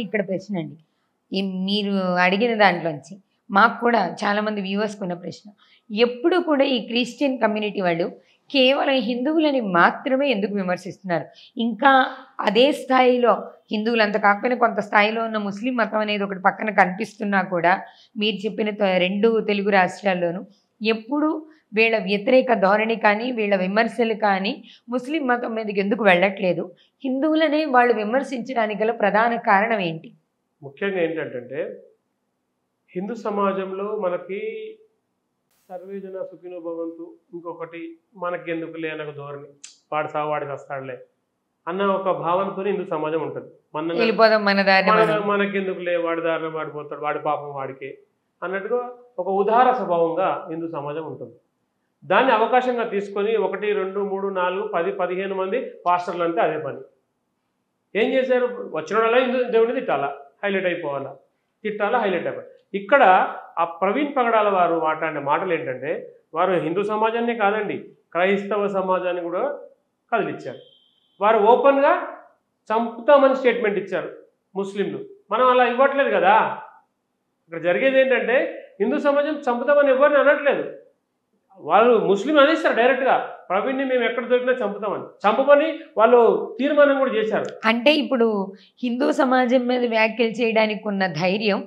ఇక్కడ ప్రశ్న అండి. మీరు అడిగిన దాంట్లోంచి మాకు కూడా చాలామంది వ్యూవర్స్‌కి ఉన్న ప్రశ్న. ఎప్పుడు కూడా ఈ క్రిస్టియన్ కమ్యూనిటీ వాళ్ళు కేవలం హిందువులని మాత్రమే ఎందుకు విమర్శిస్తున్నారు? ఇంకా అదే స్థాయిలో హిందువులంత కాకపోయినా కొంత స్థాయిలో ఉన్న ముస్లిం మతం అనేది ఒకటి పక్కన కనిపిస్తున్నా కూడా మీరు చెప్పిన 2 తెలుగు రాష్ట్రాల్లోనూ ఎప్పుడూ వీళ్ళ వ్యతిరేక ధోరణి కానీ, వీళ్ళ విమర్శలు కానీ ముస్లిం మతం మీదకి ఎందుకు వెళ్ళట్లేదు? హిందువులనే వాళ్ళు విమర్శించడానికి గల ప్రధాన కారణం ఏంటి? ముఖ్యంగా ఏంటంటే హిందూ సమాజంలో మనకి సర్వేజన సుఖినో భవంతు, ఇంకొకటి మనకెందుకులే అన్న ఒక ధోరణి, వాడి సావు వాడికి వస్తాడులే అన్న ఒక భావనతో హిందూ సమాజం ఉంటుంది. వెళ్ళిపోదాం మన దారిన మనకెందుకులే, వాడి దారిన వాడిపోతాడు, వాడి పాపం వాడికే అన్నట్టుగా ఒక ఉదార స్వభావంగా హిందూ సమాజం ఉంటుంది. దాన్ని అవకాశంగా తీసుకొని 1, 2, 3, 4, 10, 15 మంది పాస్టర్లు అంతే అదే పని. ఏం చేశారు? వచ్చిన వాళ్ళ హిందూ దేవుడిని తిట్టాలా, హైలైట్ అయిపోవాలా, తిట్టాలా, హైలైట్ అయిపోవాలి. ఇక్కడ ఆ ప్రవీణ్ పగడాల వారు మాట్లాడిన మాటలు ఏంటంటే, వారు హిందూ సమాజాన్ని కాదండి, క్రైస్తవ సమాజాన్ని కూడా కదిలిచ్చారు. వారు ఓపెన్గా చంపుతామని స్టేట్మెంట్ ఇచ్చారు ముస్లింలు. మనం అలా ఇవ్వట్లేదు కదా. ఇక్కడ జరిగేది ఏంటంటే హిందూ సమాజం చంపుతామని ఎవరిని అనట్లేదు. వాళ్ళు ముస్లిం అనేస్తారు డైరెక్ట్గా, ప్రవీణ్ని మేము ఎక్కడ దొరికినా చంపుతామని, చంపమని వాళ్ళు తీర్మానం కూడా చేశారు. అంటే ఇప్పుడు హిందూ సమాజం మీద వ్యాఖ్యలు చేయడానికి ఉన్న ధైర్యం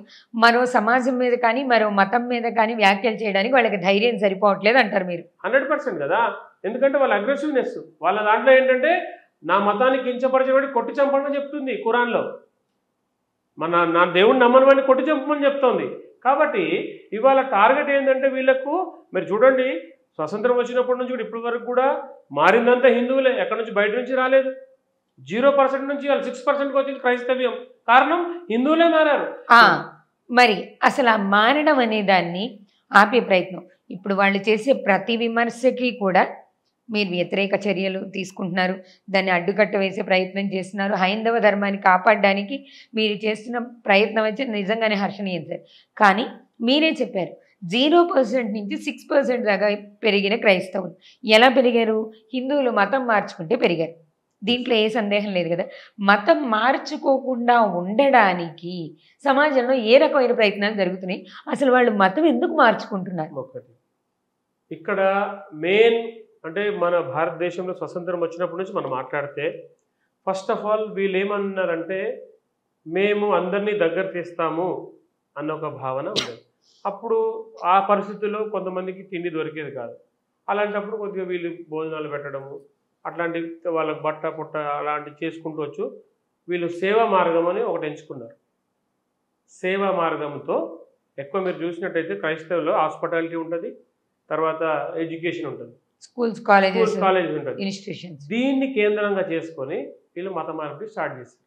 మరో సమాజం మీద కానీ, మరో మతం మీద కానీ వ్యాఖ్యలు చేయడానికి వాళ్ళకి ధైర్యం సరిపోవట్లేదు అంటారు మీరు? 100% కదా. ఎందుకంటే వాళ్ళ అగ్రెసివ్నెస్, వాళ్ళ దాంట్లో ఏంటంటే నా మతాన్ని కించపరిచేవాడిని కొట్టి చంపమని చెప్తుంది ఖురాన్లో. నా దేవుడిని నమ్మని వాడిని కొట్టి చంపమని చెప్తోంది. కాబట్టి ఇవాళ టార్గెట్ ఏంటంటే వీళ్ళకు, మీరు చూడండి స్వతంత్రం వచ్చినప్పటి నుంచి కూడా ఇప్పటి వరకు కూడా మారిందంతా హిందువులే, ఎక్కడి నుంచి బయట నుంచి రాలేదు. 0% నుంచి వాళ్ళు 6%కి వచ్చింది క్రైస్తవ్యం. కారణం హిందువులే మారారు. మరి అసలు ఆ మారడం అనే దాన్ని ఆపే ప్రయత్నం, ఇప్పుడు వాళ్ళు చేసే ప్రతి విమర్శకి కూడా మీరు వ్యతిరేక చర్యలు తీసుకుంటున్నారు, దాన్ని అడ్డుకట్ట వేసే ప్రయత్నం చేస్తున్నారు. హైందవ ధర్మాన్ని కాపాడడానికి మీరు చేస్తున్న ప్రయత్నం వచ్చి నిజంగానే హర్షణీయం సార్. కానీ మీరే చెప్పారు 0% నుంచి 6% దాకా పెరిగిన క్రైస్తవులు. ఎలా పెరిగారు? హిందువులు మతం మార్చుకుంటే పెరిగారు. దీంట్లో ఏ సందేహం లేదు కదా. మతం మార్చుకోకుండా ఉండడానికి సమాజంలో ఏ రకమైన ప్రయత్నాలు జరుగుతున్నాయి? అసలు వాళ్ళు మతం ఎందుకు మార్చుకుంటున్నారు? ఒకటి ఇక్కడ మెయిన్ అంటే మన భారతదేశంలో స్వతంత్రం వచ్చినప్పటి నుంచి మనం మాట్లాడితే ఫస్ట్ ఆఫ్ ఆల్ వీళ్ళు ఏమన్నారంటే మేము అందరినీ దగ్గర తీస్తాము అన్న ఒక భావన ఉండేది. అప్పుడు ఆ పరిస్థితుల్లో కొంతమందికి తిండి దొరికేది కాదు. అలాంటప్పుడు కొద్దిగా వీళ్ళు భోజనాలు పెట్టడము, అట్లాంటి వాళ్ళకి బట్ట పుట్ట అలాంటివి చేసుకుంటూ వచ్చు. వీళ్ళు సేవా మార్గం అని ఒకటి ఎంచుకున్నారు. సేవా మార్గంతో ఎక్కువ మీరు చూసినట్టయితే క్రైస్తవుల్లో హాస్పిటాలిటీ ఉంటుంది, తర్వాత ఎడ్యుకేషన్ ఉంటుంది, స్కూల్స్ కాలేజెస్ ఉంటుంది, ఇన్స్టిట్యూషన్స్. దీన్ని కేంద్రంగా చేసుకొని వీళ్ళు మత మార్పిడి స్టార్ట్ చేశారు.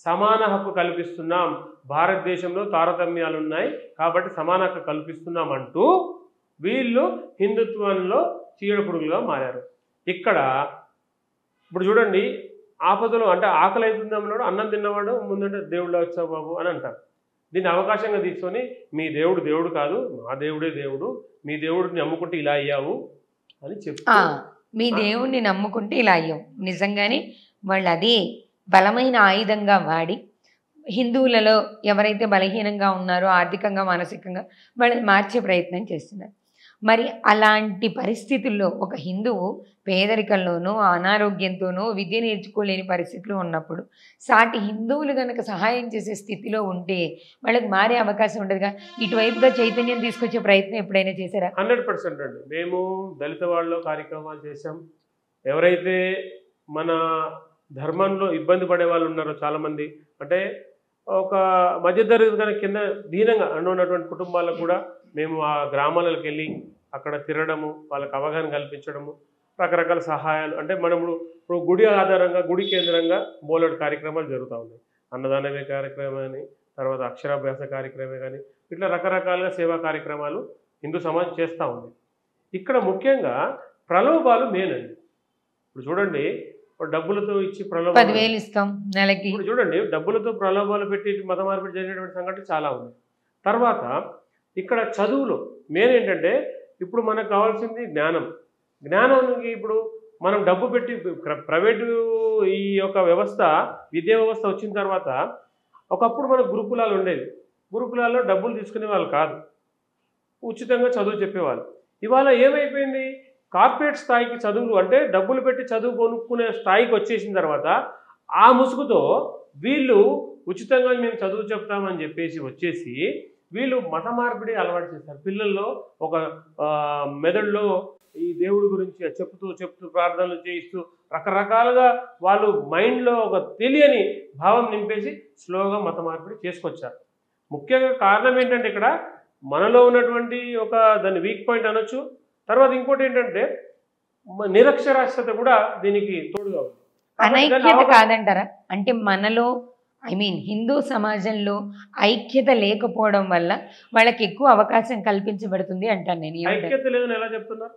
సమాన హక్కు కల్పిస్తున్నాం, భారతదేశంలో తారతమ్యాలు ఉన్నాయి కాబట్టి సమాన హక్కు కల్పిస్తున్నాం అంటూ వీళ్ళు హిందుత్వంలో చీడపురుగులుగా మారారు. ఇక్కడ ఇప్పుడు చూడండి, ఆపదలో అంటే ఆకలి అవుతుందన్నాడు, అన్నం తిన్నవాడు ముందంటే దేవుళ్ళ వచ్చావు బాబు అని అంటారు. దీన్ని అవకాశంగా తీసుకొని మీ దేవుడు దేవుడు కాదు, మా దేవుడే దేవుడు, మీ దేవుడిని నమ్ముకుంటే ఇలా అయ్యావు అని చెప్తా. మీ దేవుణ్ణి నమ్ముకుంటే ఇలా అయ్యాం. నిజంగానే వాళ్ళు అదే బలమైన ఆయుధంగా వాడి హిందువులలో ఎవరైతే బలహీనంగా ఉన్నారో ఆర్థికంగా మానసికంగా వాళ్ళని మార్చే ప్రయత్నం చేస్తున్నారు. మరి అలాంటి పరిస్థితుల్లో ఒక హిందువు పేదరికంలోనూ అనారోగ్యంతోనూ విద్య నేర్చుకోలేని పరిస్థితులు ఉన్నప్పుడు సాటి హిందువులు కనుక సహాయం చేసే స్థితిలో ఉంటే వాళ్ళకి మారే అవకాశం ఉండదుగా. ఇటువైపుగా చైతన్యం తీసుకొచ్చే ప్రయత్నం ఎప్పుడైనా చేశారా? 100% అండి. మేము దళిత వాళ్ళలో కార్యక్రమాలు చేశాం. ఎవరైతే మన ధర్మంలో ఇబ్బంది పడే వాళ్ళు ఉన్నారో చాలామంది, అంటే ఒక మధ్యతరగతి కనుక కింద దీనంగా ఉన్నటువంటి కుటుంబాలకు కూడా మేము ఆ గ్రామాలకు వెళ్ళి అక్కడ తిరగడము, వాళ్ళకి అవగాహన కల్పించడము, రకరకాల సహాయాలు, అంటే మనము ఇప్పుడు గుడి ఆధారంగా గుడి కేంద్రంగా బోలెడు కార్యక్రమాలు జరుగుతూ ఉన్నాయి. అన్నదానమే కార్యక్రమం అని, తర్వాత అక్షరాభ్యాస కార్యక్రమే కానీ, ఇట్లా రకరకాలుగా సేవా కార్యక్రమాలు హిందూ సమాజం చేస్తూ ఉంది. ఇక్కడ ముఖ్యంగా ప్రలోభాలు మెయిన్ అండి. ఇప్పుడు చూడండి, డబ్బులతో ఇచ్చి ప్రలోభాలు 10,000 ఇస్తాం నెలకి, ఇప్పుడు చూడండి డబ్బులతో ప్రలోభాలు పెట్టి మత మార్పిడి జరిగినటువంటి సంఘటనలు చాలా ఉన్నాయి. తర్వాత ఇక్కడ చదువులో మెయిన్ ఏంటంటే ఇప్పుడు మనకు కావాల్సింది జ్ఞానం. జ్ఞానానికి ఇప్పుడు మనం డబ్బు పెట్టి ప్రైవేటు ఈ యొక్క వ్యవస్థ విద్యా వ్యవస్థ వచ్చిన తర్వాత ఒకప్పుడు మనకు గురుకులాలు ఉండేవి. గురుకులాల్లో డబ్బులు తీసుకునే వాళ్ళు కాదు, ఉచితంగా చదువు చెప్పేవాళ్ళు. ఇవాళ ఏమైపోయింది, కార్పొరేట్ స్థాయికి చదువులు అంటే డబ్బులు పెట్టి చదువు కొనుక్కునే స్థాయికి వచ్చేసిన తర్వాత ఆ ముసుగుతో వీళ్ళు ఉచితంగా మేము చదువు చెప్తామని చెప్పేసి వచ్చేసి వీళ్ళు మత మార్పిడి అలవాటు చేస్తారు. పిల్లల్లో ఒక మెదడులో ఈ దేవుడి గురించి చెప్తూ ప్రార్థనలు చేయిస్తూ రకరకాలుగా వాళ్ళు మైండ్లో ఒక తెలియని భావం నింపేసి స్లోగా మత మార్పిడి చేసుకొచ్చారు. ముఖ్యంగా కారణం ఏంటంటే ఇక్కడ మనలో ఉన్నటువంటి ఒక దాన్ని వీక్ పాయింట్ అనొచ్చు. తర్వాత ఇంకోటి ఏంటంటే నిరక్షరాస్యత కూడా దీనికి తోడుగా ఉంది. అనైక్యత కాదంటారా? అంటే మనలో హిందూ సమాజంలో ఐక్యత లేకపోవడం వల్ల వాళ్ళకి ఎక్కువ అవకాశం కల్పించబడుతుంది అంటాను నేను. ఐక్యత లేదని ఎలా చెప్తున్నారు?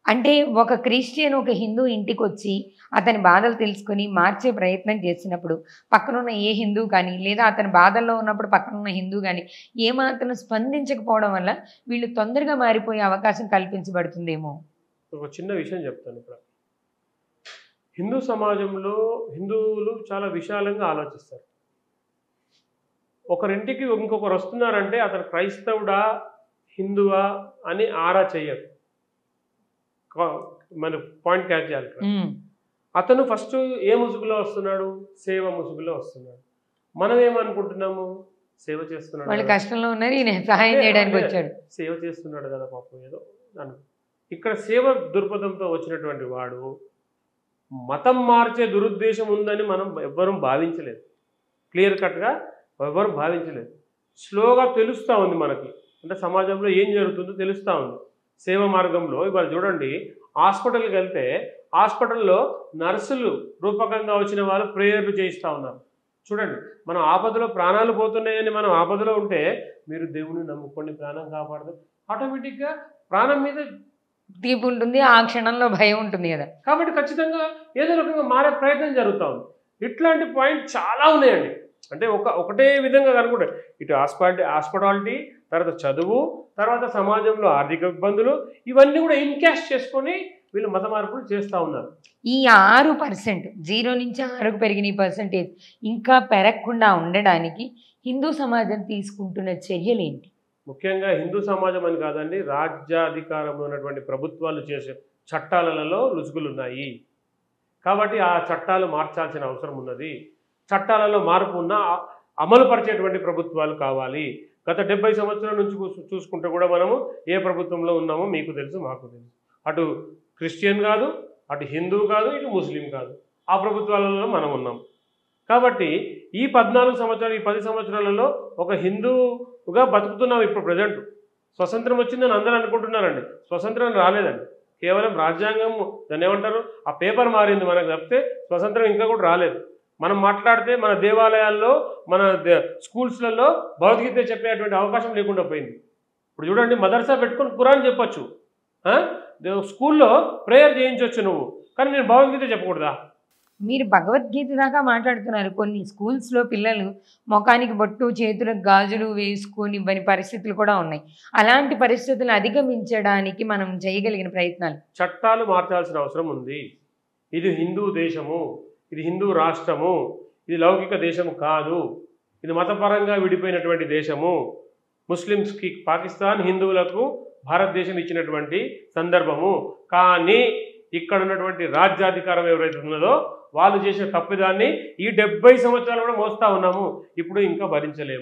అంటే ఒక క్రిస్టియన్ ఒక హిందూ ఇంటికి వచ్చి అతని బాధలు తెలుసుకొని మార్చే ప్రయత్నం చేసినప్పుడు పక్కనున్న ఏ హిందూ కానీ లేదా అతని బాధల్లో ఉన్నప్పుడు పక్కనున్న హిందూ కానీ ఏమాత్రం స్పందించకపోవడం వల్ల వీళ్ళు తొందరగా మారిపోయే అవకాశం కల్పించబడుతుందేమో. ఒక చిన్న విషయం చెప్తాను. ఇక్కడ హిందూ సమాజంలో హిందువులు చాలా విశాలంగా ఆలోచిస్తారు. ఒకరింటికి ఇంకొకరు వస్తున్నారంటే అతను క్రైస్తవుడా హిందువా అని ఆరా చెయ్యరు. మన పాయింట్ క్యాచ్ చేయాలి. అతను ఫస్ట్ ఏ ముసుగులో వస్తున్నాడు? సేవ ముసుగులో వస్తున్నాడు. మనం ఏమనుకుంటున్నాము, సేవ చేస్తున్నాడు, వాళ్ళు కష్టంలో ఉన్నారు, ఈయన సహాయం చేయడానికి వచ్చాడు, సేవ చేస్తున్నాడు కదా పాపం ఏదో అను. ఇక్కడ సేవ దృక్పథంతో వచ్చినటువంటి వాడు మతం మార్చే దురుద్దేశం ఉందని మనం ఎవ్వరూ భావించలేదు. క్లియర్ కట్గా ఎవ్వరూ భావించలేదు. స్లోగా తెలుస్తూ ఉంది మనకి, అంటే సమాజంలో ఏం జరుగుతుందో తెలుస్తూ ఉంది. సేవ మార్గంలో ఇవాళ చూడండి, హాస్పిటల్కి వెళ్తే హాస్పిటల్లో నర్సులు రూపకంగా వచ్చిన వాళ్ళు ప్రేయర్లు చేయిస్తూ ఉన్నారు. చూడండి, మనం ఆపదలో ప్రాణాలు పోతున్నాయని మనం ఆపదలో ఉంటే మీరు దేవుని నమ్ముకోండి ప్రాణం కాపాడదు, ఆటోమేటిక్గా ప్రాణం మీద తీపి ఉంటుంది, ఆ క్షణంలో భయం ఉంటుంది కదా. కాబట్టి ఖచ్చితంగా ఏదో రకంగా మారే ప్రయత్నం జరుగుతూ ఉంది. ఇట్లాంటి పాయింట్ చాలా ఉన్నాయండి. అంటే ఒకటే విధంగా కనుకుంటే ఇటు హాస్పిటాలిటీ, తర్వాత చదువు, తర్వాత సమాజంలో ఆర్థిక ఇబ్బందులు, ఇవన్నీ కూడా ఇన్కాష్ చేసుకొని వీళ్ళు మత మార్పులు చేస్తూ ఉన్నారు. ఈ 6% 0 నుంచి 6కు పెరిగిన ఈ పర్సంటేజ్ ఇంకా పెరగకుండా ఉండడానికి హిందూ సమాజం తీసుకుంటున్న చర్యలు ఏంటి? ముఖ్యంగా హిందూ సమాజం అని కాదండి, రాజ్యాధికారంలో ఉన్నటువంటి ప్రభుత్వాలు చేసే చట్టాలలో లుసుగులు ఉన్నాయి. కాబట్టి ఆ చట్టాలు మార్చాల్సిన అవసరం ఉన్నది. చట్టాలలో మార్పు ఉన్న అమలు పరిచేటువంటి ప్రభుత్వాలు కావాలి. గత 70 సంవత్సరాల నుంచి చూసుకుంటే కూడా మనము ఏ ప్రభుత్వంలో ఉన్నామో మీకు తెలుసు, మాకు తెలుసు. అటు క్రిస్టియన్ కాదు, అటు హిందూ కాదు, ఇటు ముస్లిం కాదు, ఆ ప్రభుత్వాలలో మనం ఉన్నాం. కాబట్టి ఈ 14 సంవత్సరాలు, ఈ 10 సంవత్సరాలలో ఒక హిందూగా బతుకుతున్నాం. ఇప్పుడు ప్రజెంట్ స్వతంత్రం వచ్చిందని అందరూ అనుకుంటున్నారండి. స్వతంత్రం రాలేదండి. కేవలం రాజ్యాంగం దాన్ని ఏమంటారు, ఆ పేపర్ మారింది మనకు తప్పితే స్వతంత్రం ఇంకా కూడా రాలేదు. మనం మాట్లాడితే మన దేవాలయాల్లో, మన స్కూల్స్లలో భగవద్గీత చెప్పేటువంటి అవకాశం లేకుండా పోయింది. ఇప్పుడు చూడండి, మదర్సా పెట్టుకొని ఖురాన్ చెప్పచ్చు, స్కూల్లో ప్రేయర్ చేయించవచ్చు నువ్వు, కానీ నేను భగవద్గీత చెప్పకూడదా? మీరు భగవద్గీత దాకా మాట్లాడుతున్నారు. కొన్ని స్కూల్స్లో పిల్లలు ముఖానికి బొట్టు, చేతులకు గాజులు వేసుకొని ఇవ్వని పరిస్థితులు కూడా ఉన్నాయి. అలాంటి పరిస్థితులు అధిగమించడానికి మనం చేయగలిగిన ప్రయత్నాలు, చట్టాలు మార్చాల్సిన అవసరం ఉంది. ఇది హిందూ దేశము, ఇది హిందూ రాష్ట్రము, ఇది లౌకిక దేశము కాదు, ఇది మతపరంగా విడిపోయినటువంటి దేశము. ముస్లిమ్స్కి పాకిస్తాన్, హిందువులకు భారతదేశం ఇచ్చినటువంటి సందర్భము. కానీ ఇక్కడ ఉన్నటువంటి రాజ్యాధికారం ఎవరైతే ఉన్నదో వాళ్ళు చేసిన తప్పిదాన్ని ఈ 70 సంవత్సరాలు కూడా మోస్తా ఉన్నాము. ఇప్పుడు ఇంకా భరించలేము.